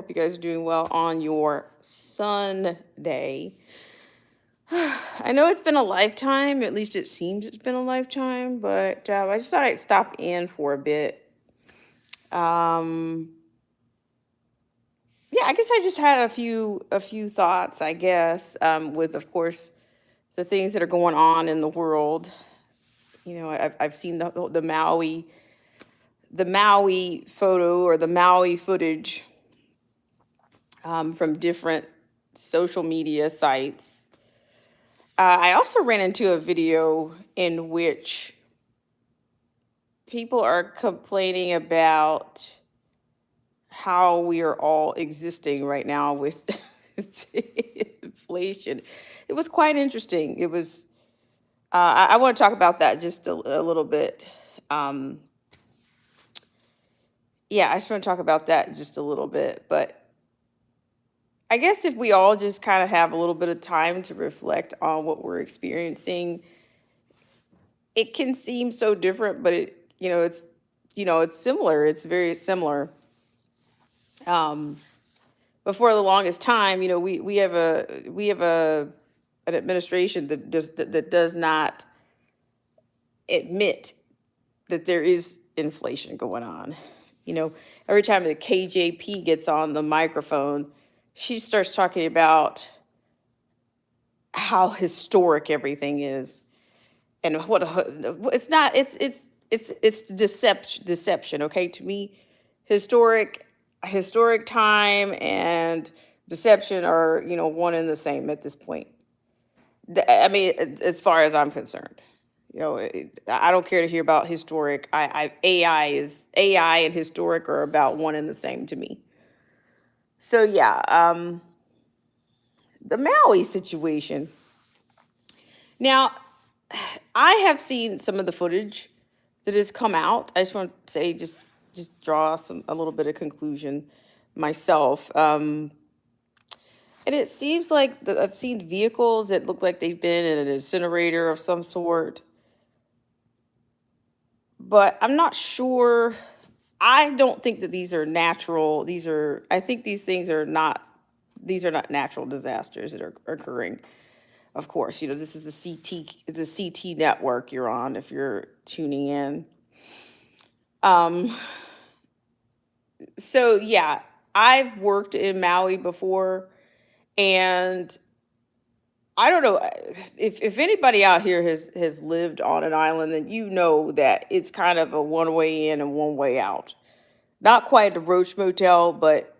Hope you guys are doing well on your Sunday. I know it's been a lifetime, at least it seems it's been a lifetime, but I just thought I'd stop in for a bit. Um, yeah, I guess I just had a few thoughts, I guess, with of course the things that are going on in the world. I've seen the Maui photo or the Maui footage from different social media sites. I also ran into a video in which people are complaining about how we are all existing right now with inflation. It was quite interesting. It was. I want to talk about that just a little bit. Um, yeah, I just want to talk about that just a little bit. But I guess if we all just kind of have a little bit of time to reflect on what we're experiencing, it can seem so different, but it's similar. It's very similar. Um, but for the longest time, we have a an administration that does not admit that there is inflation going on. You know, every time the KJP gets on the microphone, she starts talking about how historic everything is and it's not it's deception. Okay, to me, historic time and deception are one and the same at this point. I mean, as far as I'm concerned, I don't care to hear about historic. AI and historic are about one and the same to me. So yeah, the Maui situation. Now, I have seen some of the footage that has come out. I just want to say, just draw a little bit of conclusion myself. And it seems like I've seen vehicles that look like they've been in an incinerator of some sort, but I'm not sure. I don't think that these are natural. I think these things are not. These are not natural disasters that are occurring. Of course, this is the CT network you're on if you're tuning in. Um, so yeah, I've worked in Maui before, and I don't know if anybody out here has lived on an island, then you know that it's kind of a one way in and one way out. Not quite a Roach Motel, but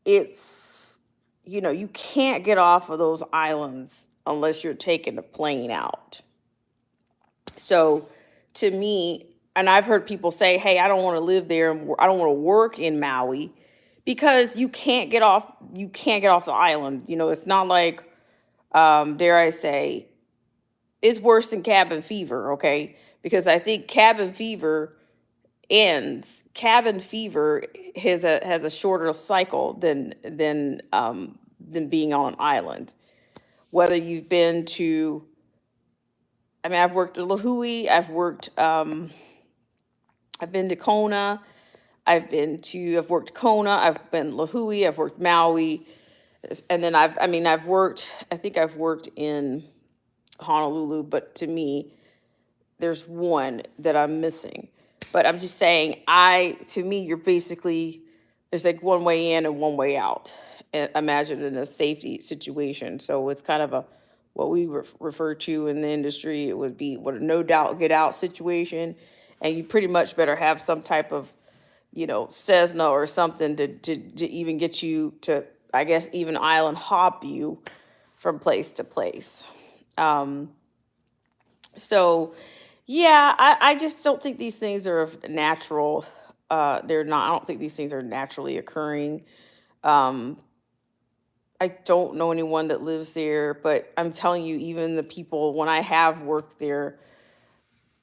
it's you can't get off of those islands unless you're taking a plane out. So to me, and I've heard people say, "Hey, I don't want to live there, and I don't want to work in Maui," because you can't get off. You can't get off the island. It's not like, dare I say, it's worse than cabin fever. Okay, because I think cabin fever ends. Cabin fever has a shorter cycle than being on an island. Whether you've been to, I mean, I've worked at Lahui. I've been to Kona. I've worked Kona. I've been Lahui. I've worked Maui, and then I've worked. I think I've worked in Honolulu, but to me, there's one that I'm missing. But I'm just saying, to me, you're basically there's like one way in and one way out. Imagine in a safety situation. So it's kind of a what we refer to in the industry. It would be what a no doubt get out situation, and you pretty much better have some type of Cessna or something to even get you to, I guess, even island hop you from place to place. Um, so yeah, I just don't think these things are natural. They're not. I don't think these things are naturally occurring. Um, I don't know anyone that lives there, but I'm telling you, even the people when I have worked there,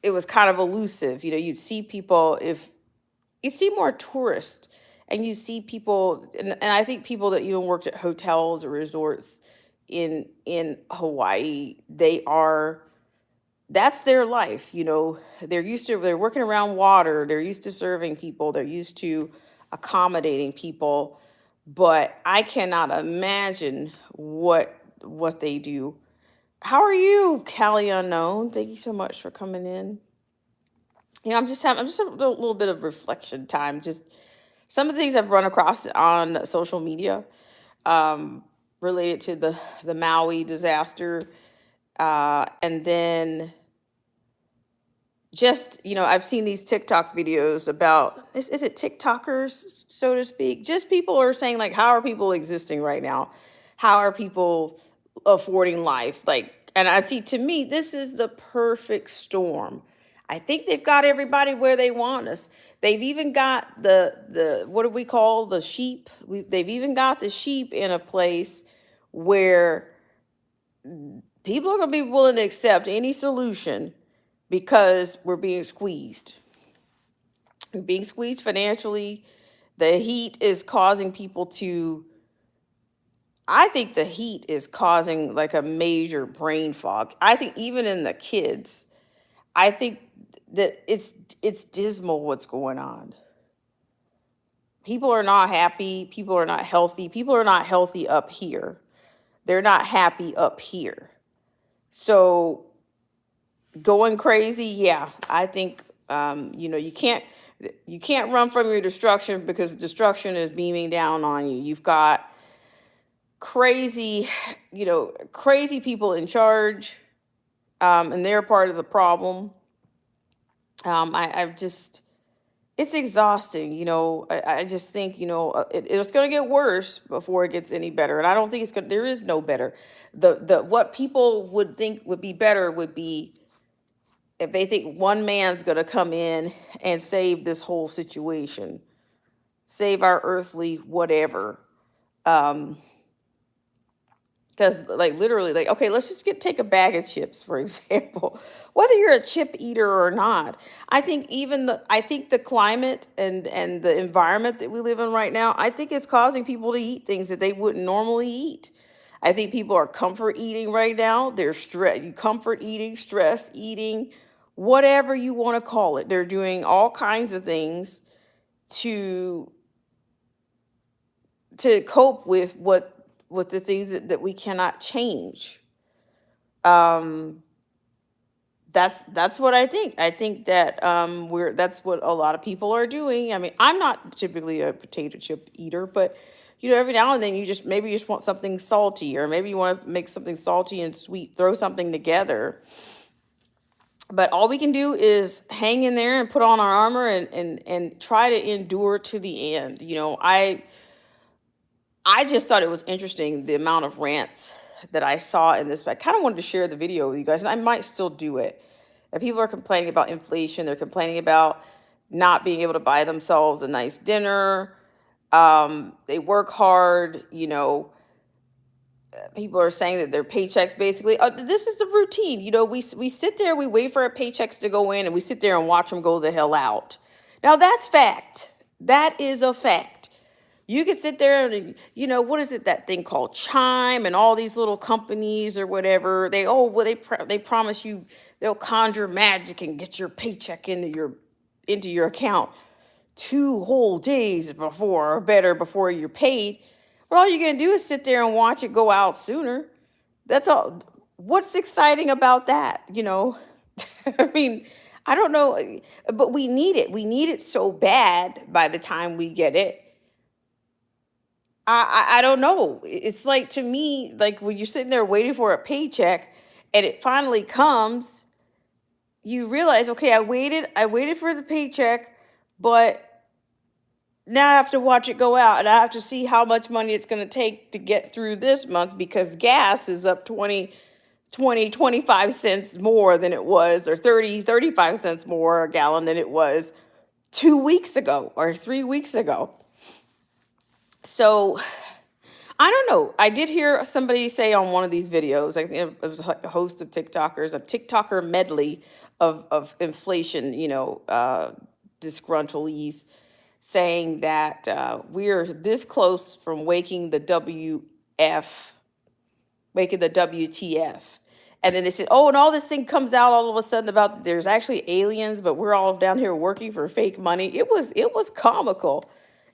it was kind of elusive. You'd see people if you see more tourists, and you see people, and I think people that even worked at hotels or resorts in Hawaii, that's their life. They're working around water, they're used to serving people, they're used to accommodating people. but I cannot imagine what they do. How are you, Callie Unknown? Thank you so much for coming in. I'm just having a little bit of reflection time. Just some of the things I've run across on social media, um, related to the Maui disaster, and then just I've seen these TikTok videos about is it TikTokers, so to speak. Just people are saying, like, how are people existing right now? How are people affording life? Like, and I see, to me, this is the perfect storm. I think they've got everybody where they want us. They've even got the what do we call the sheep? They've even got the sheep in a place where people are going to be willing to accept any solution because we're being squeezed. We're being squeezed financially. The heat is causing people to, I think the heat is causing like a major brain fog. I think even in the kids, I think that it's dismal what's going on. People are not happy, people are not healthy. People are not healthy up here. They're not happy up here. So going crazy, yeah, I think you can't run from your destruction because destruction is beaming down on you. You've got crazy, crazy people in charge, and they're part of the problem. I've just It's exhausting. I just think it's going to get worse before it gets any better, and I don't think it's going. There is no better. The What people would think would be better would be if they think one man's going to come in and save this whole situation, save our earthly whatever. Um, because, like, literally, like, okay, let's just take a bag of chips, for example. Whether you're a chip eater or not, I think the climate and the environment that we live in right now, I think it's causing people to eat things that they wouldn't normally eat. I think people are comfort eating right now. They're comfort eating, stress eating, whatever you want to call it. They're doing all kinds of things to cope with the things that we cannot change. Um, that's what I think. I think that we're that's what a lot of people are doing. I mean, I'm not typically a potato chip eater, but every now and then maybe you just want something salty, or maybe you want to make something salty and sweet, throw something together. But all we can do is hang in there and put on our armor and try to endure to the end. I just thought it was interesting the amount of rants that I saw in this. But I kind of wanted to share the video with you guys, and I might still do it. And people are complaining about inflation. They're complaining about not being able to buy themselves a nice dinner. They work hard. People are saying that their paychecks basically. This is the routine. We sit there, we wait for our paychecks to go in, and we sit there and watch them go the hell out. Now that's fact. That is a fact. You could sit there and, what is it, that thing called Chime and all these little companies or whatever. They promise you they'll conjure magic and get your paycheck into your account 2 whole days before, or better, before you're paid. But all you're gonna do is sit there and watch it go out sooner. That's all. What's exciting about that? I mean, I don't know, but we need it. We need it so bad by the time we get it. I don't know. It's like, to me, like when you're sitting there waiting for a paycheck and it finally comes, you realize, okay, I waited for the paycheck, but now I have to watch it go out, and I have to see how much money it's going to take to get through this month because gas is up 25 cents more than it was, or 35 cents more a gallon than it was 2 weeks ago or 3 weeks ago. So I don't know. I did hear somebody say on one of these videos, I think it was like a host of TikTokers, a TikToker medley of inflation, disgruntlees, saying that we're this close from waking the WTF. And then they said, oh, and all this thing comes out all of a sudden about there's actually aliens, but we're all down here working for fake money. It was comical.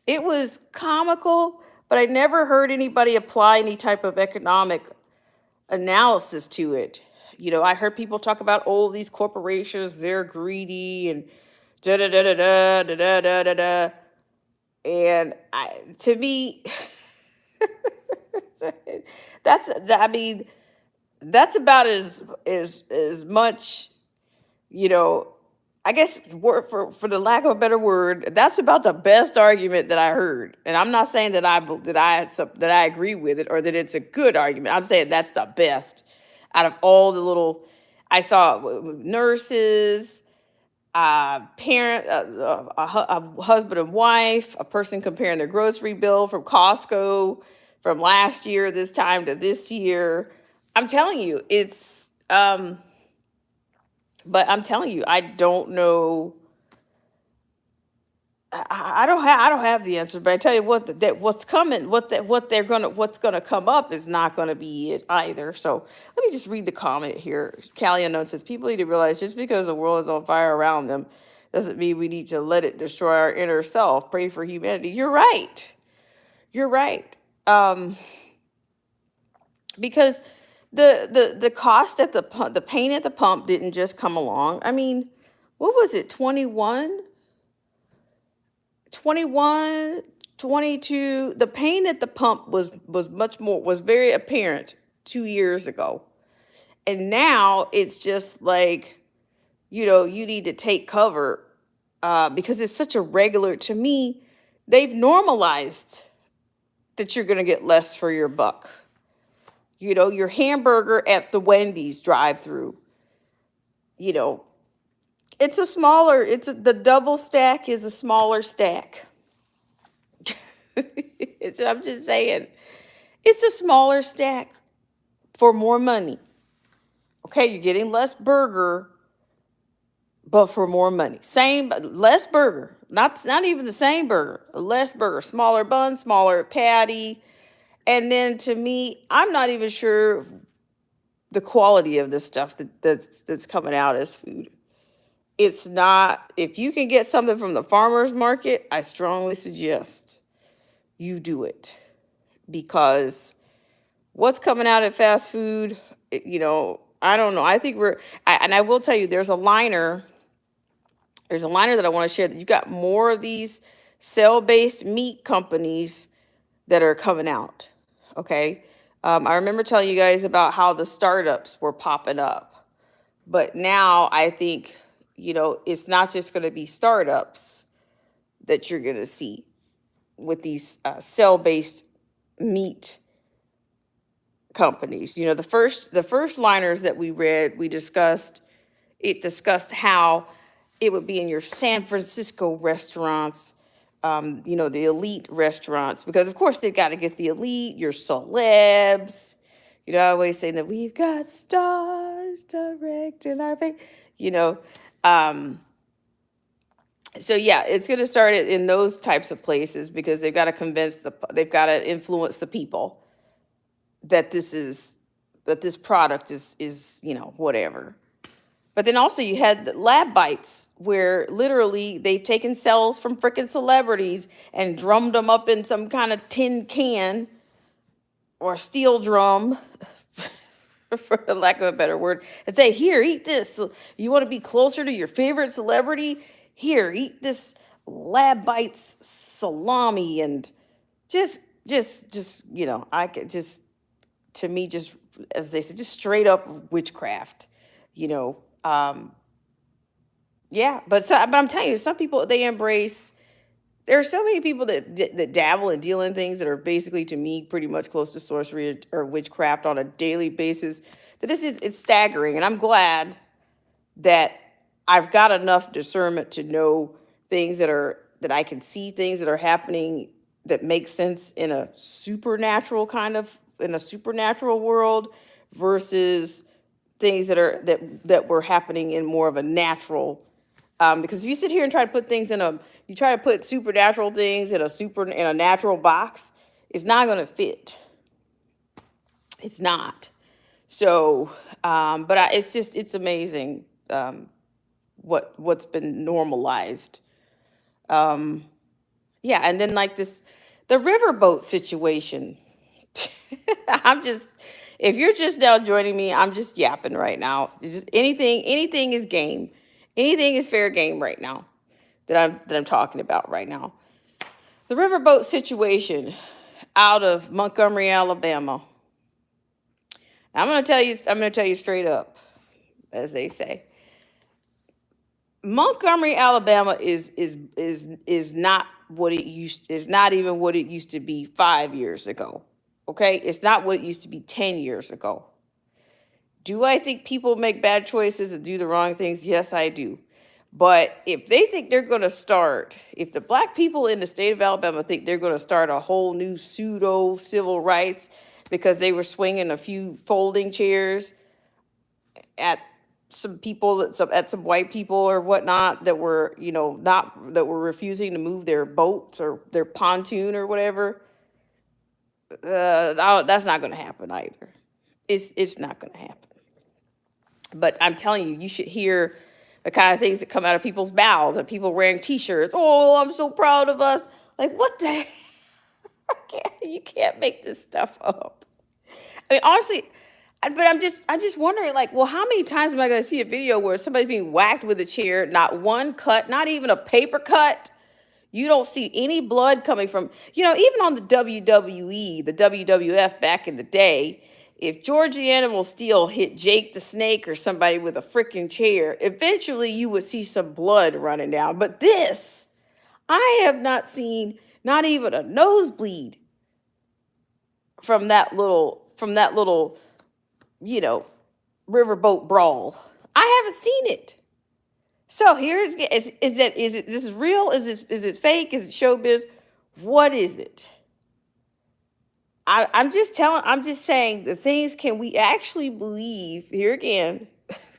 It was comical, but I never heard anybody apply any type of economic analysis to it. I heard people talk about, oh, these corporations, they're greedy and da da da da da da da da da da. And to me, I mean, that's about as much, you know, I guess for the lack of a better word, that's about the best argument that I heard. And I'm not saying that I agree with it or that it's a good argument. I'm saying that's the best out of all the little I saw nurses, parent, a husband and wife, a person comparing their grocery bill from Costco from last year, this time to this year. I'm telling you, but I'm telling you, I don't know. I don't have the answer, but I tell you what, that what's coming, what's gonna come up is not gonna be it either. So let me just read the comment here. Callie Unknown says people need to realize just because the world is on fire around them doesn't mean we need to let it destroy our inner self. Pray for humanity. You're right. You're right. Because the cost at the pump, the pain at the pump didn't just come along. I mean, what was it? 21, 22. The pain at the pump was much more, was very apparent 2 years ago. And now it's just like, you need to take cover, because it's such a regular, to me, they've normalized that you're going to get less for your buck. Your hamburger at the Wendy's drive-through, you know, the double stack is a smaller stack. I'm just saying, it's a smaller stack for more money. Okay, you're getting less burger, but for more money. Less burger, not even the same burger, less burger, smaller bun, smaller patty. And then to me, I'm not even sure the quality of the stuff that's coming out as food. It's not, if you can get something from the farmer's market, I strongly suggest you do it, because what's coming out at fast food, I don't know. I think and I will tell you, there's a liner that I want to share, that you got more of these cell-based meat companies that are coming out. Okay. I remember telling you guys about how the startups were popping up, but now I think, it's not just going to be startups that you're going to see with these cell-based meat companies. The first liners that we read, it discussed how it would be in your San Francisco restaurants, the elite restaurants, because of course they've got to get the elite, your celebs. I always say that we've got stars directing our fate. You know, um, so yeah, it's going to start in those types of places, because they've got to influence the people that this product is whatever. But then also you had the lab bites, where literally they've taken cells from freaking celebrities and drummed them up in some kind of tin can or steel drum, for the lack of a better word, and say, here, eat this. So you want to be closer to your favorite celebrity? Here, eat this lab bites salami. And I could just, to me, just, as they said, just straight up witchcraft, you know. Yeah, but I'm telling you, some people, they embrace. There are so many people that dabble and deal in things that are basically, to me, pretty much close to sorcery or witchcraft on a daily basis. That it's staggering, and I'm glad that I've got enough discernment to know that I can see things that are happening that make sense in a supernatural world, versus things that were happening in more of a natural. Because if you sit here and try to put you try to put supernatural things in a natural box, it's not going to fit. It's not. So, it's amazing, what's been normalized. Yeah, and then like this, The riverboat situation. I'm just, if you're just now joining me, I'm just yapping right now. It's just anything is game. Anything is fair game right now that I'm talking about right now. The riverboat situation out of Montgomery, Alabama. I'm gonna tell you straight up, as they say. Montgomery, Alabama is not what it used is not even what it used to be 5 years ago. Okay? It's not what it used to be 10 years ago. Do I think people make bad choices and do the wrong things? Yes, I do. But if they think they're going to start, if the black people in the state of Alabama think they're going to start a whole new pseudo civil rights because they were swinging a few folding chairs at some people at some white people or whatnot that were, not that were refusing to move their boats or their pontoon or whatever, that's not going to happen either. It's not going to happen. But I'm telling you, you should hear the kind of things that come out of people's mouths and people wearing T-shirts. Oh, I'm so proud of us. Like, what the? You can't make this stuff up. I mean, honestly, but I'm just wondering, like, well, how many times am I going to see a video where somebody's being whacked with a chair, not one cut, not even a paper cut? You don't see any blood coming from, even on the WWE, the WWF back in the day, if George the Animal Steel hit Jake the Snake or somebody with a freaking chair, eventually you would see some blood running down. But this, I have not seen not even a nosebleed from that little, riverboat brawl. I haven't seen it. So is this real? Is it fake? Is it showbiz? What is it? I'm just saying the things, can we actually believe, here again,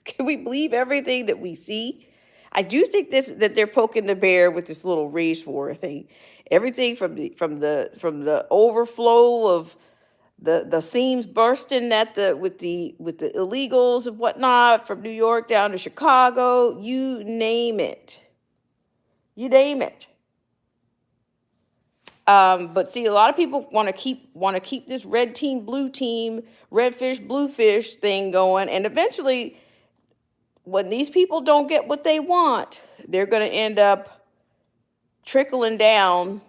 can we believe everything that we see? I do think that they're poking the bear with this little race war thing. Everything from the overflow of the seams bursting with the illegals and whatnot from New York down to Chicago, you name it. You name it. But see, a lot of people want to keep this red team, blue team, red fish, blue fish thing going, and eventually, when these people don't get what they want, they're going to end up trickling down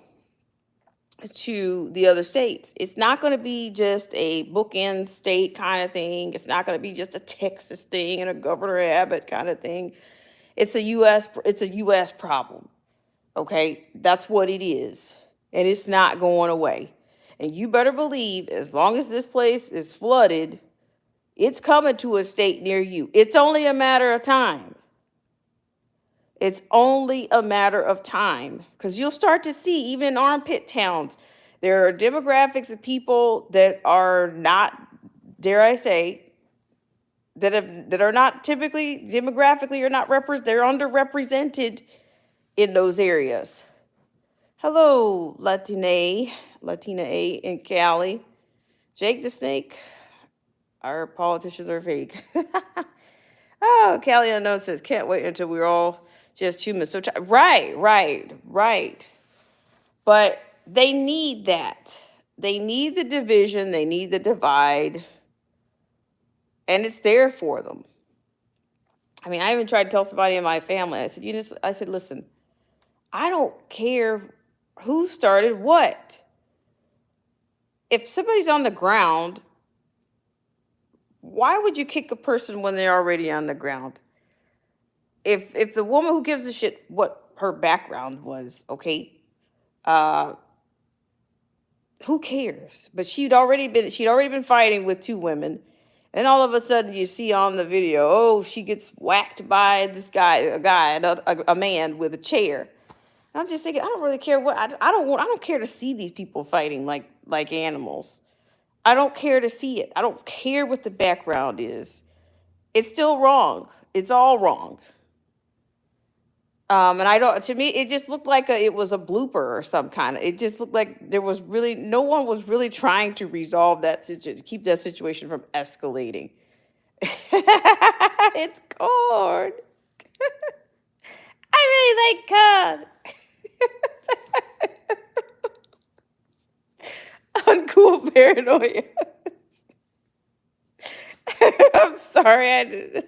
to the other states. It's not going to be just a bookend state kind of thing. It's not going to be just a Texas thing and a Governor Abbott kind of thing. It's a US problem. Okay? That's what it is. And it's not going away. And you better believe, as long as this place is flooded, it's coming to a state near you. It's only a matter of time. It's only a matter of time, because you'll start to see, even in armpit towns, there are demographics of people that are not, dare I say, that are not typically demographically or not they're underrepresented in those areas. Hello, Latina A in Cali. Jake the Snake. Our politicians are fake. Oh, Cali Unknown says, can't wait until we're all just humans. So right. But they need that. They need the division. They need the divide. And it's there for them. I mean, I even tried to tell somebody in my family. I said, listen, I don't care who started what. If somebody's on the ground, why would you kick a person when they're already on the ground? If the woman who gives a shit what her background was, okay, who cares? But she'd already been fighting with two women, and all of a sudden you see on the video, oh, she gets whacked by this guy, a man with a chair. And I'm just thinking, I don't really care I don't care to see these people fighting like animals. I don't care to see it. I don't care what the background is. It's still wrong. It's all wrong. And to me, it just looked like it was a blooper or some kind of, it just looked like no one was really trying to resolve that situation, keep that situation from escalating. It's corn. I really like corn. uncool paranoia. I'm sorry, I did.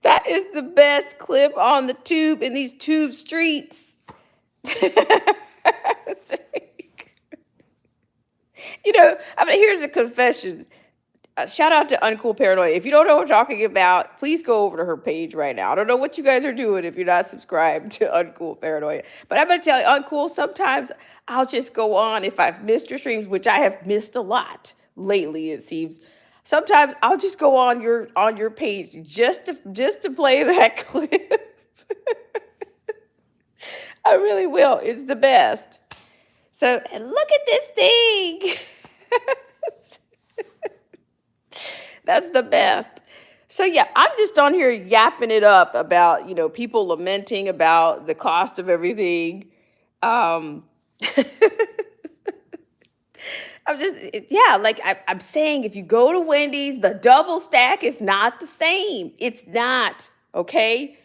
That is the best clip on the tube in these tube streets. I mean, here's a confession. Shout out to Uncool Paranoia. If you don't know what I'm talking about, please go over to her page right now. I don't know what you guys are doing if you're not subscribed to Uncool Paranoia. But I'm going to tell you, Uncool, sometimes I'll just go on if I've missed your streams, which I have missed a lot lately, it seems. Sometimes I'll just go on your page just to play that clip. I really will. It's the best. So, and look at this thing. That's the best. So yeah, I'm just on here yapping it up about, people lamenting about the cost of everything. Um, I'm saying, if you go to Wendy's, the double stack is not the same. It's not, okay?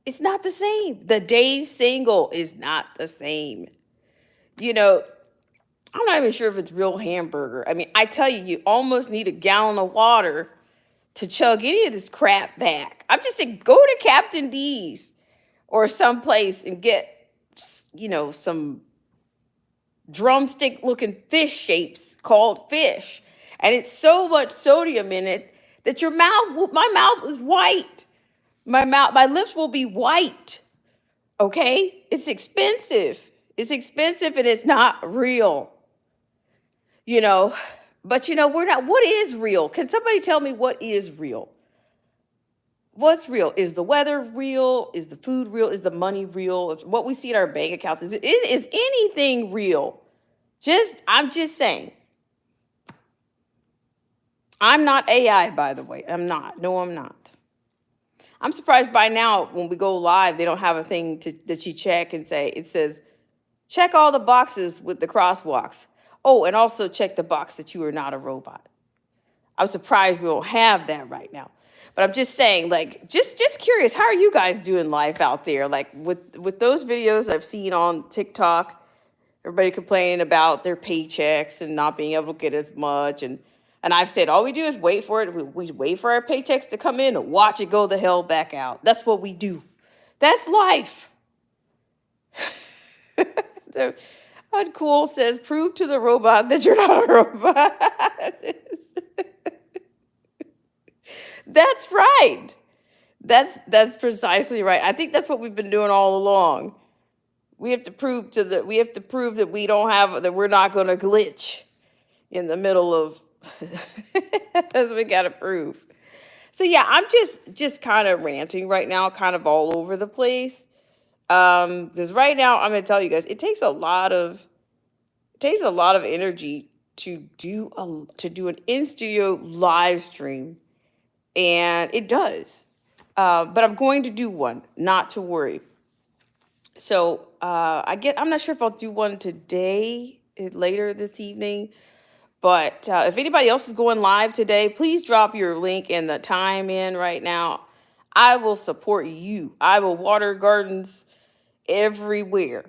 It's not the same. The Dave single is not the same. I'm not even sure if it's real hamburger. I mean, I tell you, you almost need a gallon of water to chug any of this crap back. I'm just saying, go to Captain D's or someplace and get, some drumstick looking fish shapes called fish. And it's so much sodium in it that my mouth is white. My lips will be white. Okay? It's expensive. It's expensive and it's not real. But we're not. What is real? Can somebody tell me what is real? What's real? Is the weather real? Is the food real? Is the money real? Is what we see in our bank accounts, is anything real? I'm just saying. I'm not AI, by the way. I'm not. No, I'm not. I'm surprised by now when we go live, they don't have a thing that you check and say, it says, check all the boxes with the crosswalks. Oh, and also check the box that you are not a robot. I'm surprised we don't have that right now. But I'm just saying, just curious, how are you guys doing life out there? Like with those videos I've seen on TikTok, everybody complaining about their paychecks and not being able to get as much. And I've said, all we do is wait for it. We wait for our paychecks to come in and watch it go the hell back out. That's what we do. That's life. So, Uncool says, prove to the robot that you're not a robot. That's right. That's precisely right. I think that's what we've been doing all along. We have to prove that we're not going to glitch in the middle of as we got to prove. So yeah, I'm just kind of ranting right now, kind of all over the place. Because right now I'm going to tell you guys, it takes a lot of energy to do an in-studio live stream, and it does. But I'm going to do one, not to worry. So I'm not sure if I'll do one today, later this evening. But if anybody else is going live today, please drop your link and the time in right now. I will support you. I will water gardens everywhere.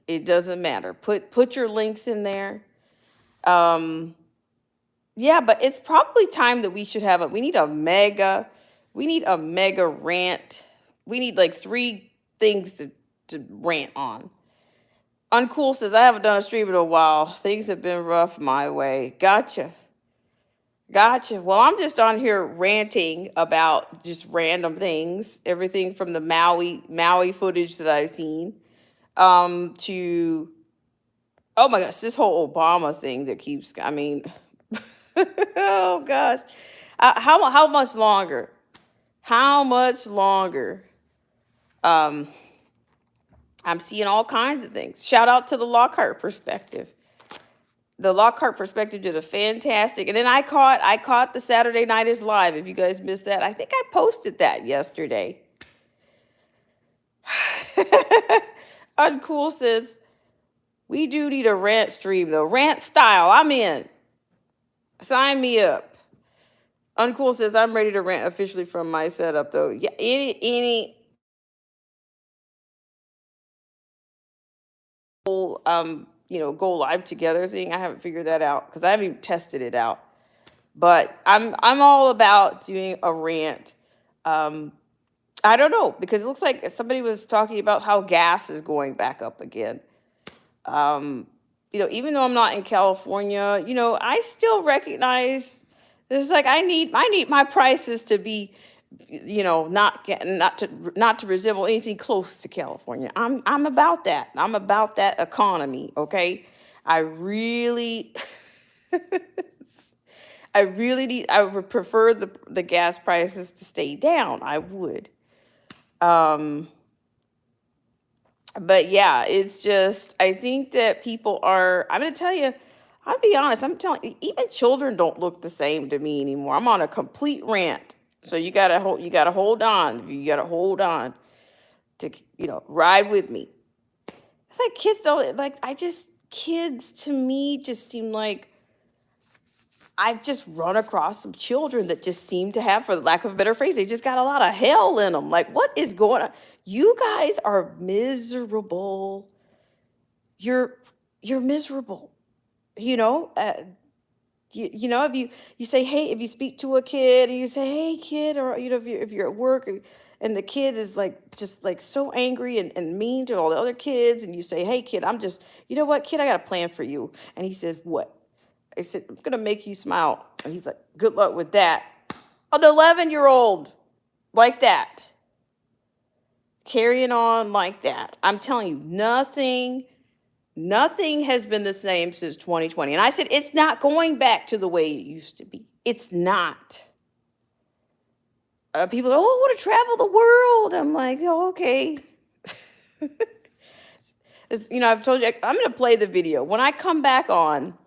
It doesn't matter. Put your links in there. Yeah, but it's probably time that we should have we need a mega rant. We need like 3 things to rant on. Uncool says, I haven't done a stream in a while. Things have been rough my way. Gotcha. Well, I'm just on here ranting about just random things, everything from the Maui footage that I've seen, to, oh my gosh, this whole Obama thing that keeps, I mean, oh gosh, how much longer? How much longer? I'm seeing all kinds of things. Shout out to the Lockhart Perspective. The Lockhart Perspective did a fantastic, and then I caught the Saturday Night is Live. If you guys missed that, I think I posted that yesterday. Uncool says, we do need a rant stream though. Rant style, I'm in. Sign me up. Uncool says, I'm ready to rant officially from my setup though. Yeah, any go live together thing. I haven't figured that out because I haven't even tested it out. But I'm all about doing a rant. Um, I don't know because it looks like somebody was talking about how gas is going back up again. Um, even though I'm not in California, I still recognize it's like I need my prices to be, not to resemble anything close to California. I'm about that. I'm about that economy, okay? I really I would prefer the gas prices to stay down. I would. Um but yeah, it's just I think that people are. I'm gonna tell you. I'll be honest. I'm telling you, even children don't look the same to me anymore. I'm on a complete rant. So you gotta hold. You gotta hold on. You gotta hold on to ride with me. Like kids don't like. I just kids to me just seem like I've just run across some children that just seem to have, for lack of a better phrase, they just got a lot of hell in them. Like, what is going on? You guys are miserable. You're you're miserable. You know, if you say, hey, if you speak to a kid and you say, hey, kid, or if you're at work and the kid is like just like so angry and mean to all the other kids, and you say, hey, kid, I'm just, you know what, kid, I got a plan for you. And he says, what? I said, I'm gonna make you smile. And he's like, good luck with that. An 11-year-old like that, carrying on like that. I'm telling you, nothing has been the same since 2020. And I said, it's not going back to the way it used to be. It's not. People are, oh, I want to travel the world. I'm like, oh, okay. I've told you, I'm going to play the video. When I come back on,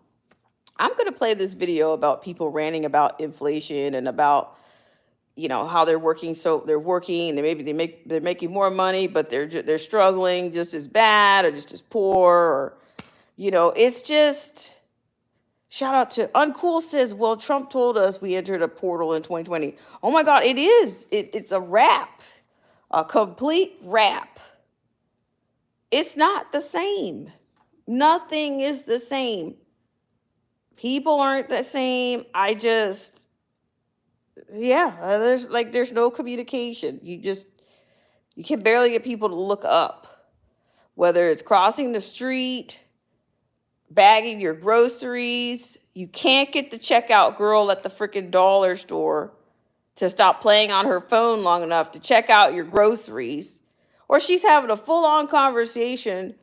I'm going to play this video about people ranting about inflation and about, how they're working. So they're working and they're making more money, but they're struggling just as bad or just as poor, or, it's just. Shout out to Uncool says, well, Trump told us we entered a portal in 2020. Oh my God, it is. It's a wrap, a complete wrap. It's not the same. Nothing is the same. People aren't the same. There's no communication. You can barely get people to look up, whether it's crossing the street, bagging your groceries. You can't get the checkout girl at the freaking dollar store to stop playing on her phone long enough to check out your groceries. Or she's having a full-on conversation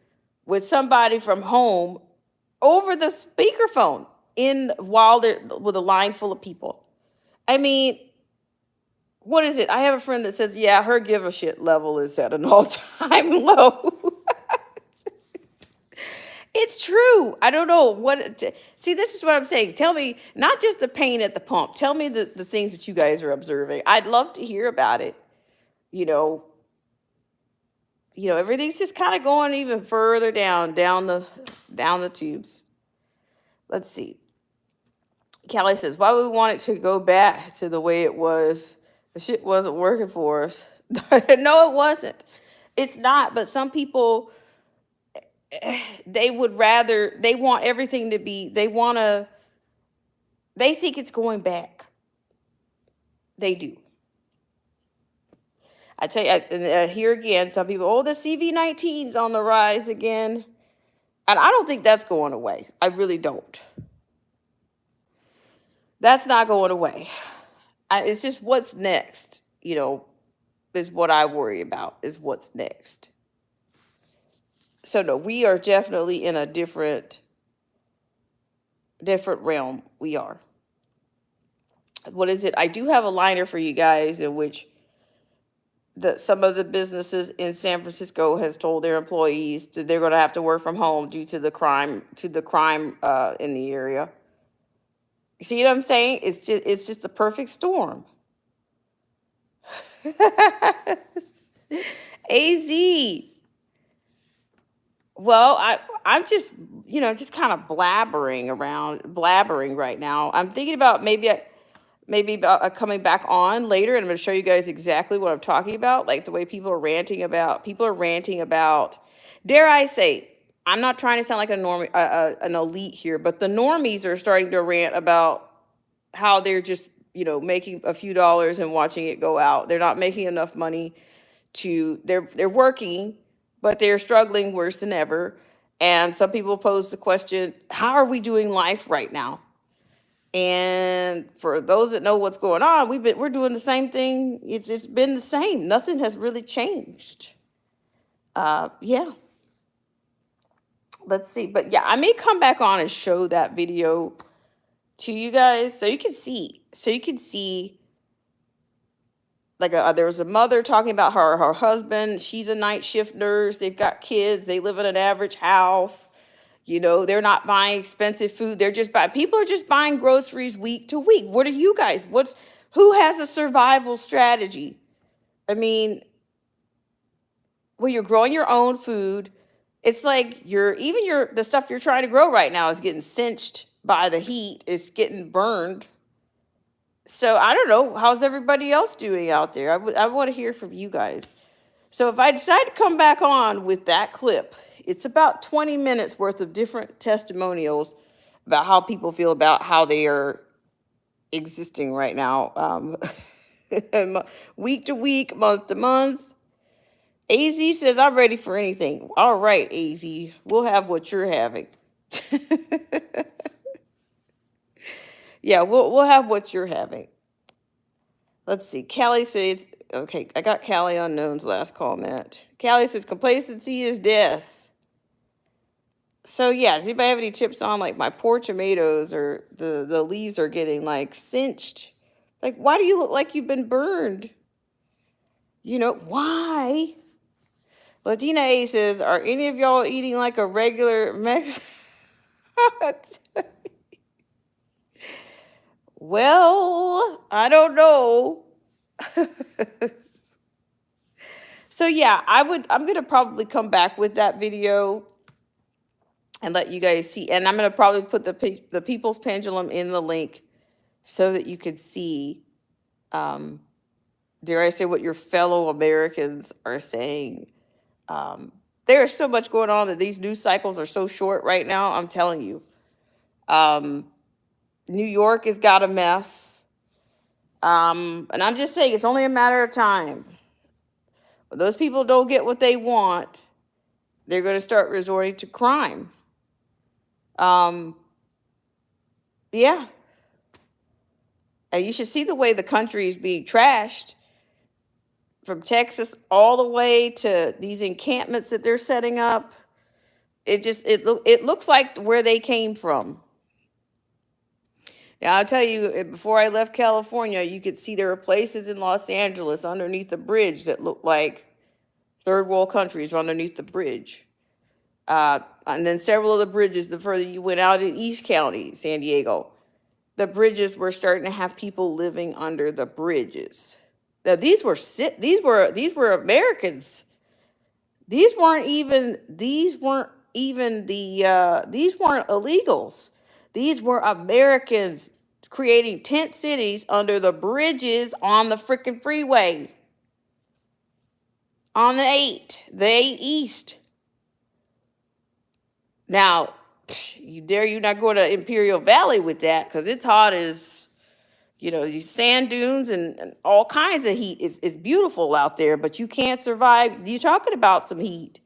with somebody from home over the speakerphone while they're with a line full of people. I mean, what is it? I have a friend that says, yeah, her give a shit level is at an all-time low. It's true. I don't know see, this is what I'm saying. Tell me, not just the pain at the pump. Tell me the things that you guys are observing. I'd love to hear about it. Everything's just kind of going even further down the tubes. Let's see. Callie says, why would we want it to go back to the way it was? The shit wasn't working for us. No, it wasn't. It's not, but some people, they want everything to be, they think it's going back. They do. I tell you, here again, some people, oh, the CV-19's on the rise again. And I don't think that's going away. I really don't. That's not going away. It's just what's next, is what I worry about, is what's next. So no, we are definitely in a different realm. We are. What is it? I do have a liner for you guys in which some of the businesses in San Francisco has told their employees they're going to have to work from home due to the crime in the area. You see what I'm saying? It's just a perfect storm. AZ. Well, I'm just just kind of blabbering right now. I'm thinking about maybe about coming back on later, and I'm going to show you guys exactly what I'm talking about, like the way people are ranting about, dare I say, I'm not trying to sound like a norm, an elite here, but the normies are starting to rant about how they're just, making a few dollars and watching it go out. They're not making enough money they're working, but they're struggling worse than ever. And some people pose the question, how are we doing life right now? And for those that know what's going on, we're doing the same thing. It's been the same. Nothing has really changed. Yeah. Let's see. But yeah, I may come back on and show that video to you guys so you can see. Like there was a mother talking about her husband. She's a night shift nurse. They've got kids. They live in an average house. They're not buying expensive food. People are just buying groceries week to week. What are you guys? Who has a survival strategy? I mean, when you're growing your own food, it's like the stuff you're trying to grow right now is getting cinched by the heat. It's getting burned. So I don't know. How's everybody else doing out there? I want to hear from you guys. So if I decide to come back on with that clip, it's about 20 minutes worth of different testimonials about how people feel about how they are existing right now, week to week, month to month. AZ says, I'm ready for anything. All right, AZ, we'll have what you're having. Yeah, we'll have what you're having. Let's see. Callie says, okay, I got Callie Unknown's last comment. Callie says, complacency is death. So yeah, does anybody have any tips on like my poor tomatoes, or the leaves are getting like cinched? Like, why do you look like you've been burned? Why? Latina A says, are any of y'all eating like a regular Mexican? Well, I don't know. So yeah, I'm gonna probably come back with that video and let you guys see. And I'm gonna probably put the People's Pendulum in the link so that you could see, dare I say, what your fellow Americans are saying. There's so much going on that these news cycles are so short right now. I'm telling you. New York has got a mess. And I'm just saying, it's only a matter of time. When those people don't get what they want, they're going to start resorting to crime. Yeah. And you should see the way the country is being trashed, from Texas all the way to these encampments that they're setting up. It looks like where they came from. Now, I'll tell you, before I left California, you could see there were places in Los Angeles underneath the bridge that looked like third world countries were underneath the bridge. And then several of the bridges, the further you went out in East County, San Diego, the bridges were starting to have people living under the bridges. Now, these were Americans. These weren't illegals. These were Americans creating tent cities under the bridges on the freaking freeway. On the 8 East. Now, you're not going to Imperial Valley with that, because it's hot as, these sand dunes and all kinds of heat. It's beautiful out there, but you can't survive. You're talking about some heat.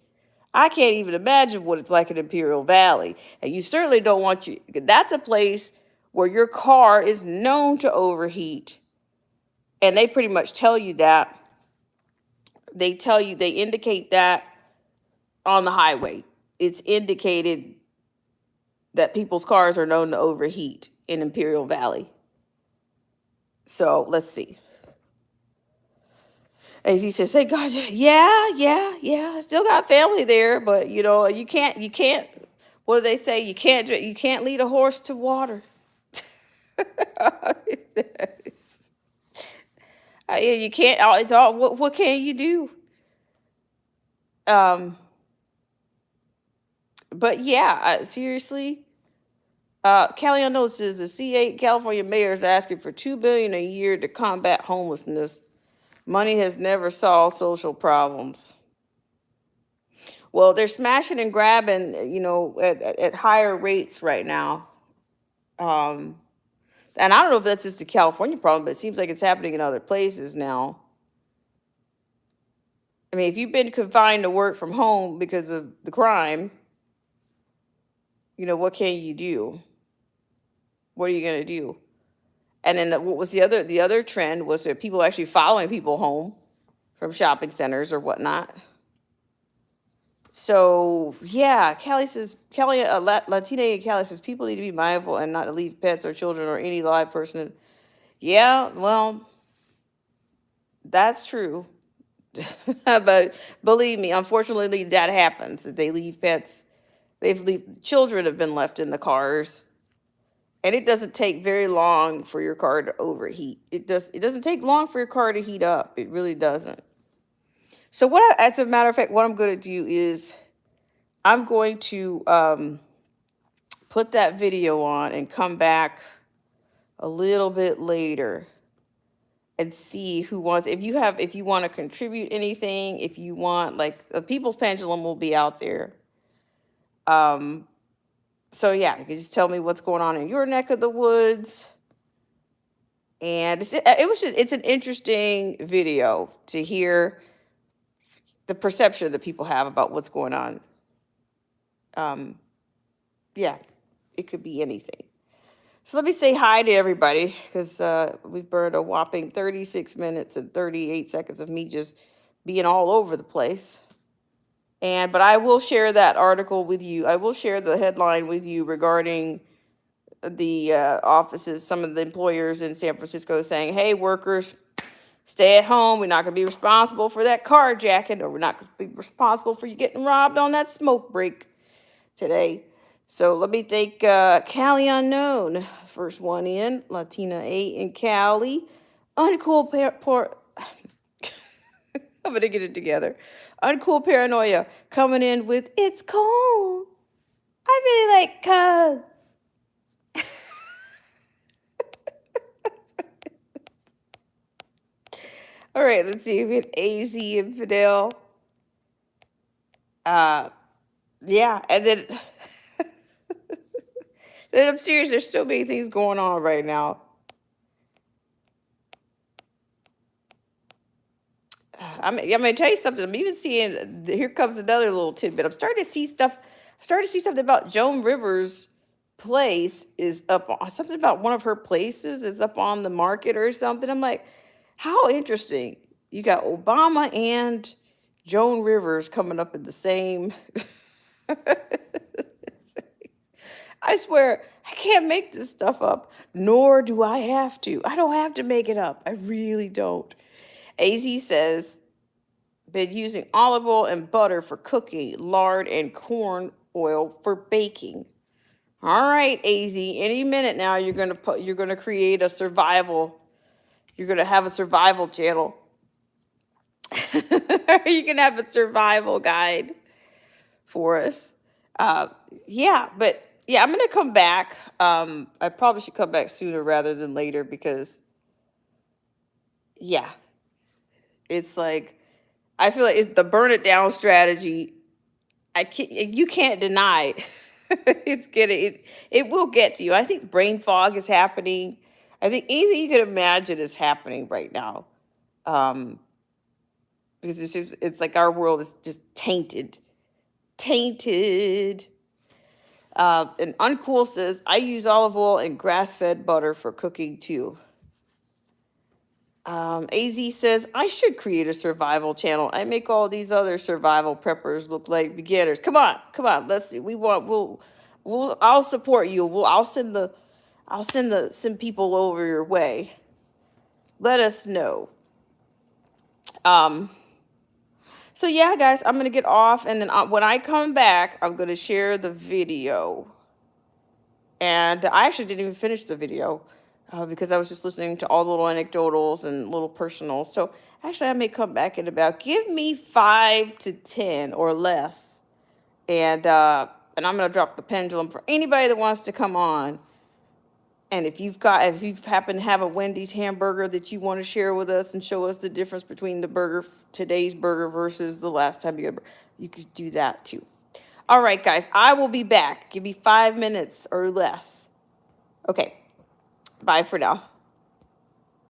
I can't even imagine what it's like in Imperial Valley. And you certainly don't want that's a place where your car is known to overheat. And they pretty much tell you that. They indicate that on the highway. It's indicated that people's cars are known to overheat in Imperial Valley. So let's see. As he says, say, God, yeah. I still got family there, but you can't. What do they say? You can't lead a horse to water. You can't. It's all. What can you do? But yeah, seriously. Kelly Unknown says the C8 California mayor is asking for $2 billion a year to combat homelessness. Money has never solved social problems. Well, they're smashing and grabbing, at higher rates right now. Um, and I don't know if that's just a California problem, but it seems like it's happening in other places now. I mean, if you've been confined to work from home because of the crime, what can you do? What are you going to do? And then what was the other trend was that people actually following people home from shopping centers or whatnot. So yeah, Latina and Callie says people need to be mindful and not to leave pets or children or any live person. Yeah, well, that's true. But believe me, unfortunately, that happens. They leave pets. Children have been left in the cars, and it doesn't take very long for your car to overheat. It doesn't take long for your car to heat up. It really doesn't. So as a matter of fact, what I'm going to do is I'm going to put that video on and come back a little bit later and see who wants, if you want to contribute anything, if you want, like, the People's Pendulum will be out there. So yeah, you can just tell me what's going on in your neck of the woods. And it's an interesting video to hear the perception that people have about what's going on. Yeah, it could be anything. So let me say hi to everybody, because we've burned a whopping 36 minutes and 38 seconds of me just being all over the place. But I will share that article with you. I will share the headline with you regarding the offices, some of the employers in San Francisco saying, hey, workers, stay at home. We're not going to be responsible for that carjacking, or we're not going to be responsible for you getting robbed on that smoke break today. So let me thank Cali Unknown, first one in, Latina 8 in Cali. Uncool I'm going to get it together. Uncool Paranoia coming in with It's Cold. I really like cold. All right, let's see. We had AZ and Fidel. Yeah, and then I'm serious. There's so many things going on right now. I'm going to tell you something. I'm even seeing, here comes another little tidbit. I'm starting to see something about Joan Rivers' place is up on, something about one of her places is up on the market or something. I'm like, how interesting. You got Obama and Joan Rivers coming up in the same. I swear, I can't make this stuff up, nor do I have to. I don't have to make it up. I really don't. AZ says, been using olive oil and butter for cooking, lard and corn oil for baking. All right, AZ, any minute now you're gonna create a survival. You're gonna have a survival channel. You can have a survival guide for us. Yeah, but yeah, I'm gonna come back. I probably should come back sooner rather than later, because yeah, it's like, I feel like it's the burn it down strategy. You can't deny it. It will get to you. I think brain fog is happening. I think anything you can imagine is happening right now. Because it's like our world is just tainted. And Uncool says, I use olive oil and grass-fed butter for cooking too. AZ says, I should create a survival channel. I make all these other survival preppers look like beginners. Come on. Let's see. I'll support you. I'll send people over your way. Let us know. So yeah, guys, I'm gonna get off, and then when I come back, I'm gonna share the video. And I actually didn't even finish the video because I was just listening to all the little anecdotals and little personals. So actually, I may come back in about, give me 5 to 10 or less, and I'm gonna drop the pendulum for anybody that wants to come on. And if you've happened to have a Wendy's hamburger that you want to share with us and show us the difference between the burger, today's burger versus the last time you had, you could do that too. All right, guys, I will be back. Give me 5 minutes or less. Okay, bye for now.